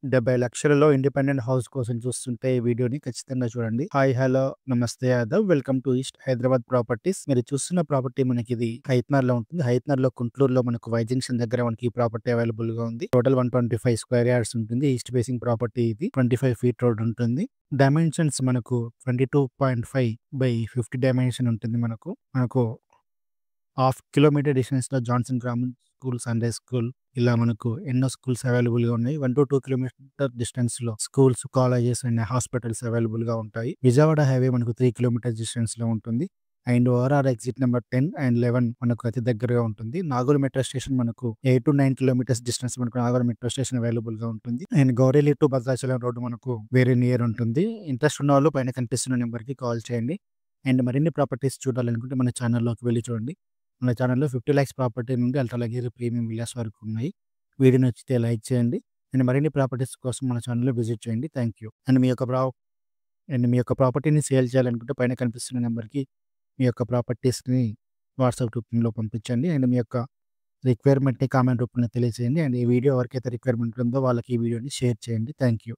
70,00,000లో independent house కోసం చూస్తుంటే ఈ వీడియోని ఖచ్చితంగా చూడండి. హాయ్, హలో, నమస్తే ఆదాబ్. Welcome to east Hyderabad properties. మీరు చూస్తున్న ప్రాపర్టీ మనకిది హైత్‌నగర్‌లో ఉంటుంది. హైత్‌నగర్‌లో కుంట్లూరులో మనకు వై జంక్షన్ దగ్గర మనకి ఈ ప్రాపర్టీ అవైలబుల్‌గా ఉంది. టోటల్ 125 స్క్వేర్ యార్డ్స్ ఉంటుంది. ఈస్ట్ ఫేసింగ్ ప్రాపర్టీ ఇది. 25 ఫీట్ రోడ్ ఉంటుంది. డైమెన్షన్స్ మనకు 22.5 బై 50 డైమెన్షన్ ఉంటుంది మనకు. హాఫ్ కిలోమీటర్ డిస్టెన్స్‌లో Johnson grammar school, Sunday school ఇలా మనకు ఎన్నో స్కూల్స్ అవైలబుల్‌గా ఉన్నాయి. 1-2 కిలోమీటర్ డిస్టెన్స్‌లో స్కూల్స్, కాలేజెస్ అండ్ హాస్పిటల్స్ అవైలబుల్‌గా ఉంటాయి. విజయవాడ హైవే మనకు 3 కిలోమీటర్స్ డిస్టెన్స్‌లో ఉంటుంది. And ORR exit number 10 and 11 మనకు అతి దగ్గరగా ఉంటుంది. నాగోల్ మెట్రో స్టేషన్ మనకు 8-9 కిలోమీటర్స్ డిస్టెన్స్ మనకు నాగోల్ మెట్రో స్టేషన్ అవైలబుల్‌గా ఉంటుంది. And Gowrelli to Bhadrachalam road మనకు వెరీ నియర్ ఉంటుంది. ఇంట్రెస్ట్ ఉన్నవాళ్ళు పైన కనిపిస్తున్న నెంబర్‌కి కాల్ చేయండి. అండ్ మరిన్ని ప్రాపర్టీస్ చూడాలనుకుంటే మన ఛానల్‌లోకి వెళ్లి చూడండి. మన ఛానల్‌లో 50 లాక్స్ ప్రాపర్టీ నుండి అల్ట్రా లగ్జరీ ప్రీమియం విల్లాస్ వరకు ఉన్నాయి. వీడియో నచ్చితే లైక్ చేయండి. అండ్ మరిన్ని ప్రాపర్టీస్ కోసం మన ఛానల్‌లో విజిట్ చేయండి. Thank you. అండ్ మీ యొక్క ప్రాపర్టీని సేల్ చేయాలనుకుంటే పైన కనిపిస్తున్న నెంబర్‌కి మీ యొక్క ప్రాపర్టీస్‌ని వాట్సాప్ రూపంలో పంపించండి. అండ్ మీ యొక్క రిక్వైర్మెంట్‌ని కామెంట్ రూపంలో తెలియజేయండి. అండ్ ఈ వీడియో ఎవరికైతే రిక్వైర్మెంట్ ఉందో వాళ్ళకి ఈ వీడియోని షేర్ చేయండి. Thank you.